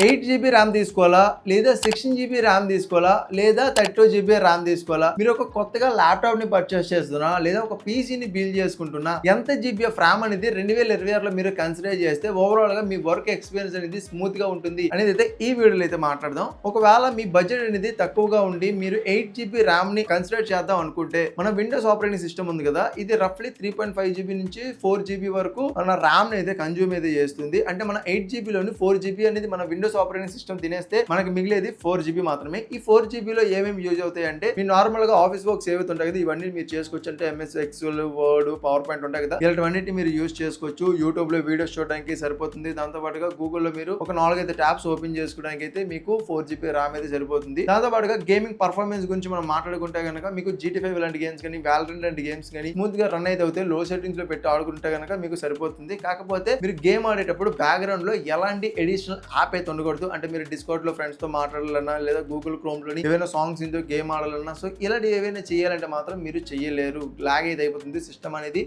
8 GB RAM తీసుకోవాలా లేదా 16 GB RAM తీసుకోవాలా లేదా 32 జీబీ ర్యామ్ తీసుకోవాలా? మీరు ఒక కొత్తగా ల్యాప్టాప్ ని పర్చేస్ చేస్తున్నా లేదా ఒక పీసీని బిల్డ్ చేసుకుంటున్నా ఎంత జీబీ ఆఫ్ ర్యామ్ అనేది 2026లో మీరు కన్సిడర్ చేస్తే ఓవరాల్ గా మీ వర్క్ ఎక్స్పీరియన్స్ అనేది స్మూత్ గా ఉంటుంది అనేది అయితే ఈ వీడియోలో అయితే మాట్లాడదాం. ఒకవేళ మీ బడ్జెట్ అనేది తక్కువగా ఉండి మీరు 8 జీబీ ర్యామ్ ని కన్సిడర్ చేద్దాం అనుకుంటే మన విండోస్ ఆపరేటింగ్ సిస్టమ్ ఉంది కదా, ఇది రఫ్లీ 3.5 జీబీ నుంచి 4 జీబీ వరకు మన ర్యామ్ అయితే కన్జ్యూమ్ అయితే చేస్తుంది. అంటే మన 8 జీబీలోని 4 జీబీ అనేది మన విండోస్ ఆపరేటింగ్ సిస్టమ్ తినేస్తే మనకి మిగిలేది 4 జీబీ మాత్రమే. ఈ 4 జీబీలో ఏమేమి యూజ్ అవుతాయి అంటే మీ నార్మల్ గా ఆఫీస్ వర్క్స్ ఏవైతే ఉంటాయి కదా, ఇవన్నీ మీరు చేసుకోవచ్చు. అంటే MS Excel, word, power point ఉంటాయి కదా, ఇలాంటివన్నిటి మీరు యూజ్ చేసుకోవచ్చు. యూట్యూబ్ లో వీడియోస్ చూడడానికి సరిపోతుంది. దాంతో పాటుగా గూగుల్లో మీరు ఒక 4-5 ట్యాబ్స్ ఓపెన్ చేసుకోవడానికి అయితే మీకు 4 జీబీ ర్యామ్ అయితే సరిపోతుంది. దాంతో పాటుగా గేమింగ్ పర్ఫార్మెన్స్ గురించి మనం మాట్లాడుకుంటే కనుక మీకు GT5 లాంటి గేమ్స్ కానీ వాలరెంట్ లాంటి గేమ్స్ కానీ స్మూత్ గా రన్ అయితే అవుతాయి. లో సెట్టింగ్స్ లో పెట్టి ఆడుకుంటే కనుక మీకు సరిపోతుంది. కాకపోతే మీరు గేమ్ ఆడేటప్పుడు బ్యాక్గ్రౌండ్ లో ఎలాంటి ఎడిషనల్ యాప్ అయితే ఉండకూడదు. అంటే మీరు డిస్కౌట్ లో ఫ్రెండ్స్ తో మాట్లాడాలన్నా లేదా గూగుల్ క్రోమ్ లోని ఏవైనా సాంగ్స్ ఇంతో గేమ్ ఆడాలన్నా సో ఇలాంటి ఏవైనా చేయాలంటే మాత్రం మీరు చేయలేరు. లాగ్ అయితే అయిపోతుంది. సిస్టమ్ అనేది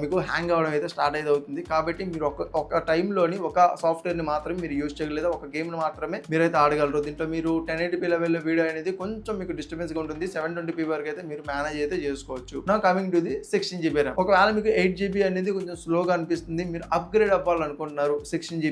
మీకు హ్యాంగ్ అవ్వడం అయితే స్టార్ట్ అయితే అవుతుంది. కాబట్టి మీరు ఒక టైంలోని ఒక సాఫ్ట్వేర్ని మాత్రమే మీరు యూజ్ చేయగలరు. ఒక గేమ్ని మాత్రమే మీరైతే ఆడగలరు. దీంట్లో మీరు 1080p లెవెల్లో వీడియో అనేది కొంచెం మీకు డిస్టర్బెన్స్గా ఉంటుంది. 720p వరకు అయితే మీరు మేనేజ్ అయితే చేసుకోవచ్చు. నా coming to the 16 GB RAM. ఒకవేళ మీకు 8 GB అనేది కొంచెం స్లోగా అనిపిస్తుంది, మీరు అప్గ్రేడ్ అవ్వాలనుకుంటున్నారు 16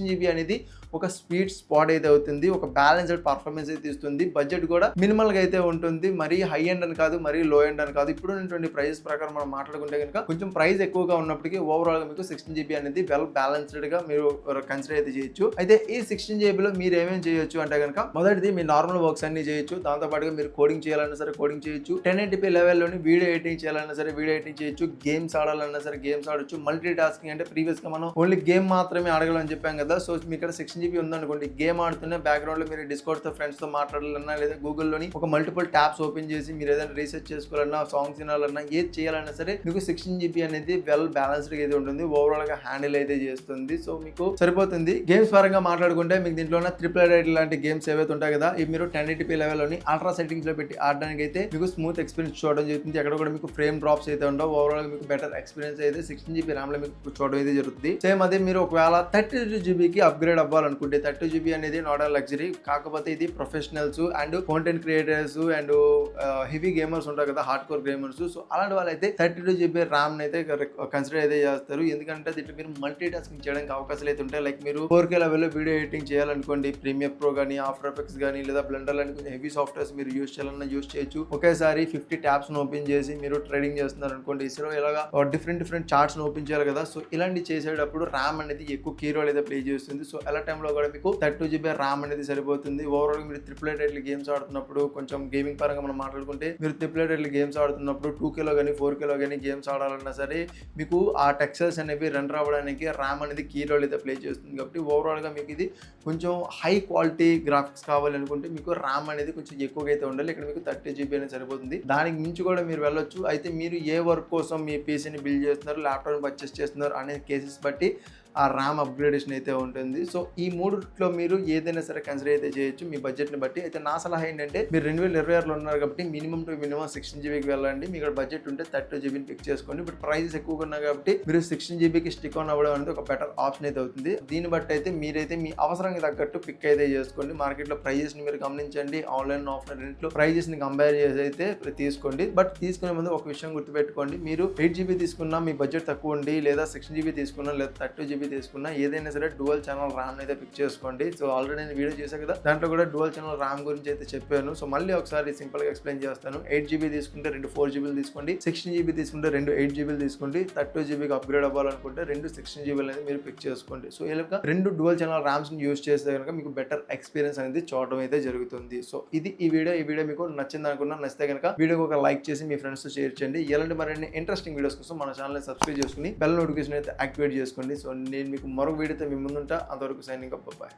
GB అనేది ఒక స్పీడ్ స్పాట్ అయితే అవుతుంది. ఒక బ్యాలెన్స్డ్ పర్ఫార్మెన్స్ అయితే ఇస్తుంది. బడ్జెట్ కూడా మినిమల్ గా అయితే ఉంటుంది. మరీ హై ఎండ్ అని కాదు, మరీ లో ఎండ్ అని కాదు. ఇప్పుడు ఉన్నటువంటి ప్రైజెస్ ప్రకారం మనం మాట్లాడుకుంటే కనుక కొంచెం ప్రైస్ ఎక్కువగా ఉన్నప్పటికీ ఓవరాల్ గా మీకు 16 GB అనేది వెల్ బ్యాలెన్స్డ్ గా మీరు కన్సిడర్ అయితే చేయొచ్చు. అయితే ఈ 16 GB లో మీరు ఏమేమి చేయొచ్చు అంటే కనుక మొదటిది మీ నార్మల్ వర్క్స్ అన్ని చేయొచ్చు. దాంతో పాటుగా మీరు కోడింగ్ చేయాలన్నా సరే కోడింగ్ చేయొచ్చు. 1080p లెవెల్లోని వీడియో ఎడిటింగ్ చేయాలన్నా సరే వీడియో ఎడిటింగ్ చేయొచ్చు. గేమ్స్ ఆడాలన్నా సరే గేమ్స్ ఆడొచ్చు. మల్టీ టాస్కింగ్ అంటే ప్రీవియస్ గా మనం ఓన్లీ గేమ్ మాత్రమే ఆడగలని చెప్పాం కదా, సో మీ ఇక్కడ 16 GB ఉందనుకోండి, గేమ్ ఆడుతున్న బ్యాక్గ్రౌండ్ లో మీరు డిస్కౌట్ తో ఫ్రెండ్స్ తో మాట్లాడాలన్నా లేదా గూగుల్లోని ఒక మల్టిపుల్ ట్యాబ్స్ ఓపెన్ చేసి మీరు ఏదైనా రీసెర్చ్ చేసుకోవాలన్నా సాంగ్స్ వినాలన్నా ఏది చేయాలన్నా సరే మీకు 16 GB అనేది వెల్ బ్యాలెన్స్డ్ అయితే ఉంటుంది. ఓవరాల్ గా హ్యాండిల్ అయితే చేస్తుంది. సో మీకు సరిపోతుంది. గేమ్స్ పరంగా మాట్లాడుకుంటే మీకు దీంట్లో ట్రిపుల్ లాంటి గేమ్స్ ఏవైతే ఉంటాయి కదా, ఇవి మీరు 1080p లెవెల్లోని అల్ట్రా సెట్టింగ్స్ లో పెట్టి ఆడడానికి అయితే మీకు స్మూత్ ఎక్స్పీరియన్స్ చూడడం జరుగుతుంది. ఎక్కడ కూడా మీకు ఫ్రేమ్ డ్రాప్స్ అయితే ఉండవు. ఓవరాల్ గా మీకు బెటర్ ఎక్స్పీరియన్స్ అయితే 16 GB ర్యామ్ లో మీకు చూడడం అయితే జరుగుతుంది. సేమ్ అదే మీరు ఒకవేళ 32 GB కి అప్గ్రేడ్ అవ్వాలనుకుంటే 32 GB అనేది నాట్ ఆ లగ్జరీ, కాకపోతే ఇది professionals and content creators and heavy gamers ఉంటారు కదా, హార్డ్ కోర్ గేమర్స్. సో అలాంటి వాళ్ళు అయితే 32 GB ర్యామ్ అయితే కన్సిడర్ అయితే చేస్తారు. ఎందుకంటే దీంట్లో మీరు మల్టీ టాస్కింగ్ చేయడానికి అవకాశాలు అయితే ఉంటాయి. లైక్ మీరు 4K లెవెల్లో వీడియో ఎడిటింగ్ చేయాలనుకోండి, ప్రీమియర్ ప్రో కానీ ఆఫ్టర్ ఎఫెక్ట్స్ కానీ లేదా బ్లెండర్ లాంటి కొంచెం హెవీ సాఫ్ట్వేర్స్ మీరు యూజ్ చేయాలన్నా యూజ్ చేయొచ్చు. ఒకేసారి 50 ట్యాబ్స్ ఓపెన్ చేసి మీరు ట్రేడింగ్ చేస్తున్నారు అనుకోండి, ఇసులో ఇలాగా డిఫరెంట్ చార్ట్స్ ఓపెన్ చేయాలి కదా, సో ఇలాంటి చేసేటప్పుడు ర్యామ్ అనేది ఎక్కువ కీ రోల్ అయితే ప్లే చేస్తుంది. సో అలా టైంలో కూడా మీకు 32 GB ర్యామ్ అనేది సరిపోతుంది. ఓవరాల్ మీరు AAA గేమ్స్ ఆడుతున్నప్పుడు కొంచెం గేమింగ్ పరంగా మనం మాట్లాడుకుంటే మీరు AAA గేమ్స్ ఆడుతున్నప్పుడు 2K లో కానీ 4K లో కానీ గేమ్స్ ఆడాలన్నా సరే మీకు ఆ టెక్స్చర్స్ అనేవి రన్ రావడానికి ర్యామ్ అనేది కీ రోల్ అయితే ప్లే చేస్తుంది. కాబట్టి ఓవరాల్ గా మీకు ఇది కొంచెం హై క్వాలిటీ గ్రాఫిక్స్ కావాలి అనుకుంటే మీకు ర్యామ్ అనేది కొంచెం ఎక్కువగా అయితే ఉండాలి. ఇక్కడ మీకు 30 GB అనేది సరిపోతుంది. దానికి మించి కూడా మీరు వెళ్ళొచ్చు. అయితే మీరు ఏ వర్క్ కోసం మీ పీసీని బిల్డ్ చేస్తున్నారు, ల్యాప్టాప్ పర్చేస్ చేస్తున్నారు అనే కేసెస్ బట్టి ఆ ర్యామ్ అప్గ్రేడేషన్ అయితే ఉంటుంది. సో ఈ మూడిట్లో మీరు ఏదైనా సరే కన్సిడర్ అయితే చేయొచ్చు మీ బడ్జెట్ని బట్టి. అయితే నా సలహా ఏంటంటే మీరు 2026లో ఉన్నారు కాబట్టి మినిమం టు మినిమం 16 GBకి వెళ్ళండి. మీకు బడ్జెట్ ఉంటే 32 GBని పిక్ చేసుకోండి. బట్ ప్రైజెస్ ఎక్కువగా ఉన్నాయి కాబట్టి మీరు 16 GBకి స్టిక్ ఆన్ అవ్వడం అనేది ఒక బెటర్ ఆప్షన్ అయితే అవుతుంది. దీన్ని బట్టి అయితే మీరైతే మీ అవసరానికి తగ్గట్టు పిక్ అయితే చేసుకోండి. మార్కెట్లో ప్రైజెస్ ని మీరు గమనించండి. ఆన్లైన్ ఆఫ్లైన్ రెంట్లో ప్రైజెస్ ని కంపేర్ చేసి అయితే తీసుకోండి. బట్ తీసుకునే ముందు ఒక విషయం గుర్తుపెట్టుకోండి, మీరు 8 GB తీసుకున్నా మీ బడ్జెట్ తక్కువ ఉండి లేదా 16 GB తీసుకున్నా లేదా 32 GB తీసుకున్నా ఏదైనా సరే డ్యువల్ ఛానల్ ర్యామ్ అయితే పిక్ చేసుకోండి. సో ఆల్రెడీ నేను వీడియో చేశాను కదా, దాంట్లో కూడా డ్యువల్ ఛానల్ ర్యామ్ గురించి అయితే చెప్పాను. సో మళ్ళీ ఒకసారి సింపుల్ గా ఎక్స్ప్లెయిన్ చేస్తాను. 8 GB తీసుకుంటే 2 4 GB తీసుకోండి, 16 GB తీసుకుంటే 2 8 GB తీసుకోండి, 32 GBకి అప్గ్రేడ్ అవ్వాలనుకుంటే 2 16 GB అనేది మీరు పిక్ చేసుకోండి. సో ఇలా 2 డ్యువల్ ఛానల్ ర్యామ్స్ ని యూజ్ చేస్తే కనుక మీకు బెటర్ ఎక్స్పీరియన్స్ అనేది చూడడం అయితే జరుగుతుంది. సో ఇది ఈ వీడియో మీకు నచ్చింది అనుకున్నా, నచ్చితే కనుక వీడియోకి ఒక లైక్ చేసి మీ ఫ్రెండ్స్ తో షేర్ చేయండి. ఇలాంటి మరిన్ని ఇంట్రెస్టింగ్ వీడియోస్ కోసం మన ఛానల్ సబ్స్క్రైబ్ చేసుకుని బెల్ నోటిఫికేషన్ అయితే యాక్టివేట్ చేసుకోండి. సో నేను మీకు మరొక వీడియోతో మీ ముందుంటా. అంతవరకు సైనింగ్ అప్, బాయ్.